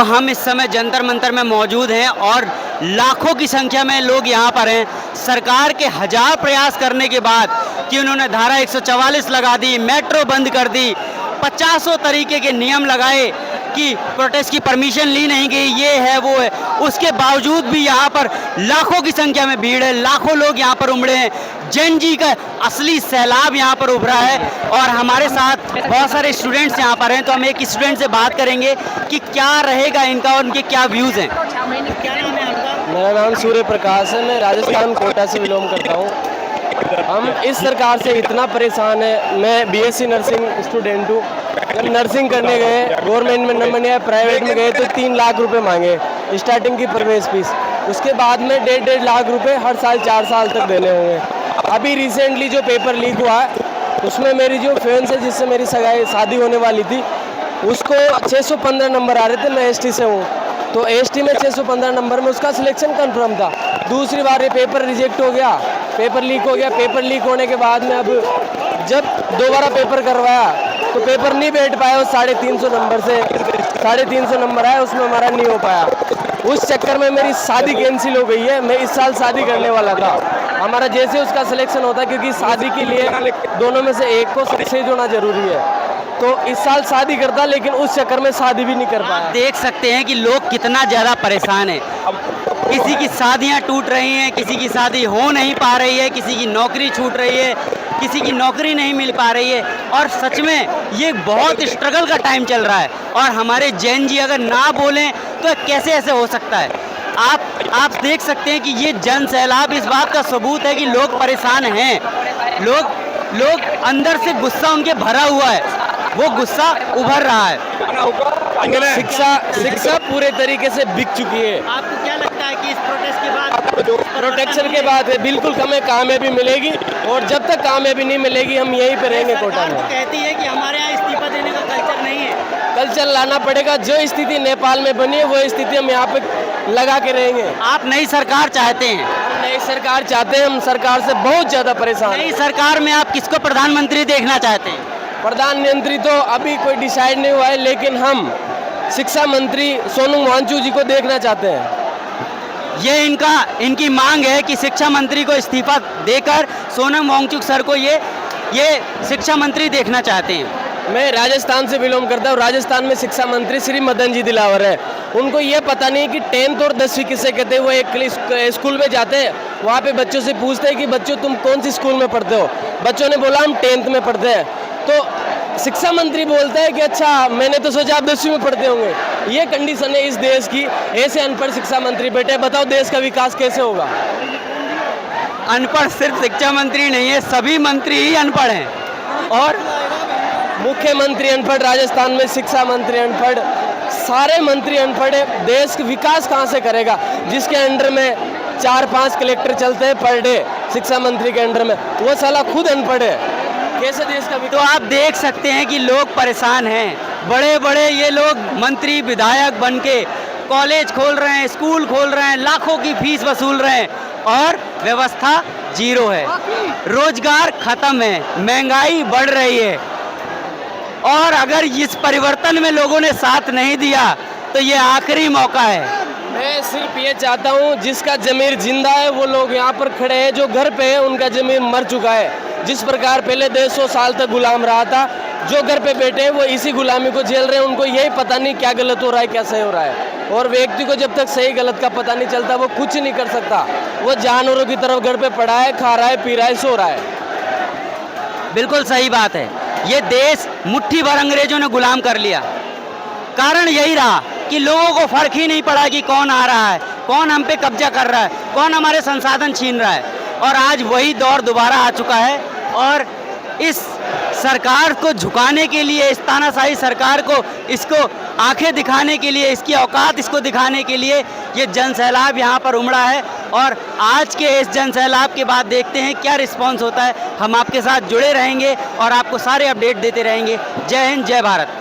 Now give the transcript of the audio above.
हम इस समय जंतर मंतर में मौजूद हैं और लाखों की संख्या में लोग यहाँ पर हैं। सरकार के हजार प्रयास करने के बाद कि उन्होंने धारा 144 लगा दी, मेट्रो बंद कर दी, 50 तरीके के नियम लगाए कि प्रोटेस्ट की परमिशन ली नहीं गई, ये है वो है, उसके बावजूद भी यहाँ पर लाखों की संख्या में भीड़ है, लाखों लोग यहाँ पर उमड़े हैं। जैन जी का असली सैलाब यहाँ पर उभरा है और हमारे साथ बहुत सारे स्टूडेंट्स यहाँ पर हैं, तो हम एक स्टूडेंट से बात करेंगे कि क्या रहेगा इनका और उनके क्या व्यूज़ हैं। क्या नाम है आपका? मेरा नाम सूर्य प्रकाश है, मैं राजस्थान कोटा से बिलोंग करता हूँ। हम इस सरकार से इतना परेशान है। मैं बीएससी नर्सिंग स्टूडेंट हूँ। जब नर्सिंग करने गए, गवर्नमेंट में नंबर नहीं आया, प्राइवेट में गए तो 3 लाख रुपए मांगे स्टार्टिंग की प्रवेश फीस। उसके बाद में 1.5 लाख रुपए हर साल 4 साल तक देने होंगे। अभी रिसेंटली जो पेपर लीक हुआ है उसमें मेरी जो फ्रेंड्स है जिससे मेरी शादी होने वाली थी, उसको 615 नंबर आ रहे थे। मैं एसटी से हूँ, तो एसटी में 615 नंबर में उसका सिलेक्शन कंफर्म था। दूसरी बार ये पेपर रिजेक्ट हो गया, पेपर लीक हो गया। पेपर लीक होने के बाद में अब जब दोबारा पेपर करवाया तो पेपर नहीं बैठ पाया। उस 350 नंबर से 350 नंबर आया, उसमें हमारा नहीं हो पाया। उस चक्कर में मेरी शादी कैंसिल हो गई है। मैं इस साल शादी करने वाला था, हमारा जैसे उसका सिलेक्शन होता है, क्योंकि शादी के लिए दोनों में से एक को सक्सेस होना जरूरी है। तो इस साल शादी करता, लेकिन उस चक्कर में शादी भी नहीं कर पाया। देख सकते हैं कि लोग कितना ज़्यादा परेशान हैं। किसी की शादियां टूट रही हैं, किसी की शादी हो नहीं पा रही है, किसी की नौकरी छूट रही है, किसी की नौकरी नहीं मिल पा रही है। और सच में ये बहुत स्ट्रगल का टाइम चल रहा है और हमारे जैन जी अगर ना बोलें तो कैसे ऐसे हो सकता है। आप देख सकते हैं कि ये जन सैलाब इस बात का सबूत है कि लोग परेशान हैं। लोग अंदर से गुस्सा उनके भरा हुआ है, वो गुस्सा उभर रहा है। शिक्षा पूरे तरीके से बिक चुकी है। आपको क्या लगता है कि इस प्रोटेस्ट के बाद प्रोटेक्शन के बाद बिल्कुल हमें कामयाबी मिलेगी और जब तक कामयाबी नहीं मिलेगी हम यहीं पे रहेंगे कोटा में। कहती है कि हमारे यहाँ इस्तीफा देने का कल्चर नहीं है। कल्चर लाना पड़ेगा। जो स्थिति नेपाल में बनी है वो स्थिति हम यहाँ पे लगा के रहेंगे। आप नई सरकार चाहते हैं? नई सरकार चाहते हैं। हम सरकार से बहुत ज्यादा परेशान। नई सरकार में आप किसको प्रधानमंत्री देखना चाहते हैं? प्रधानमंत्री तो अभी कोई डिसाइड नहीं हुआ है, लेकिन हम शिक्षा मंत्री सोनम वांगचुक जी को देखना चाहते हैं। ये इनकी मांग है कि शिक्षा मंत्री को इस्तीफा देकर सोनम वांगचुक सर को ये शिक्षा मंत्री देखना चाहते हैं। मैं राजस्थान से बिलोंग करता हूँ। राजस्थान में शिक्षा मंत्री श्री मदन जी दिलावर है। उनको ये पता नहीं कि 10th और 10वीं किसे कहते हैं। वो एक स्कूल में जाते हैं, वहाँ पे बच्चों से पूछते हैं कि बच्चों तुम कौन सी स्कूल में पढ़ते हो। बच्चों ने बोला हम 10th में पढ़ते हैं। तो शिक्षा मंत्री बोलता है कि अच्छा मैंने तो सोचा आप 10वीं में पढ़ते होंगे। ये कंडीशन है इस देश की। ऐसे अनपढ़ शिक्षा मंत्री बैठे, बताओ देश का विकास कैसे होगा। अनपढ़ सिर्फ शिक्षा मंत्री नहीं है, सभी मंत्री ही अनपढ़ हैं और मुख्यमंत्री अनपढ़, राजस्थान में शिक्षा मंत्री अनपढ़, सारे मंत्री अनपढ़ है। देश का विकास कहाँ से करेगा जिसके अंडर में 4-5 कलेक्टर चलते हैं पर डे। शिक्षा मंत्री के अंडर में वो साला खुद अनपढ़ है, कैसे देश का? तो आप देख सकते हैं कि लोग परेशान हैं। बड़े बड़े ये लोग मंत्री विधायक बन के कॉलेज खोल रहे हैं, स्कूल खोल रहे हैं, लाखों की फीस वसूल रहे हैं और व्यवस्था जीरो है। रोजगार खत्म है, महंगाई बढ़ रही है और अगर इस परिवर्तन में लोगों ने साथ नहीं दिया तो ये आखिरी मौका है। मैं सिर्फ ये चाहता हूँ जिसका जमीर जिंदा है वो लोग यहाँ पर खड़े हैं, जो घर पे है उनका जमीर मर चुका है। जिस प्रकार पहले 150 साल तक गुलाम रहा था, जो घर पे बैठे हैं वो इसी गुलामी को झेल रहे हैं। उनको यही पता नहीं क्या गलत हो रहा है क्या सही हो रहा है। और व्यक्ति को जब तक सही गलत का पता नहीं चलता वो कुछ नहीं कर सकता। वो जानवरों की तरफ घर पे पड़ा है, खा रहा है, पी रहा है, सो रहा है। बिल्कुल सही बात है। ये देश मुट्ठी भर अंग्रेजों ने गुलाम कर लिया। कारण यही रहा कि लोगों को फर्क ही नहीं पड़ा कि कौन आ रहा है, कौन हम पे कब्जा कर रहा है, कौन हमारे संसाधन छीन रहा है। और आज वही दौर दोबारा आ चुका है और इस सरकार को झुकाने के लिए, इस तानाशाही सरकार को इसको आंखें दिखाने के लिए, इसकी औकात इसको दिखाने के लिए ये जन सैलाब यहाँ पर उमड़ा है। और आज के इस जन सैलाब के बाद देखते हैं क्या रिस्पॉन्स होता है। हम आपके साथ जुड़े रहेंगे और आपको सारे अपडेट देते रहेंगे। जय हिंद, जय भारत।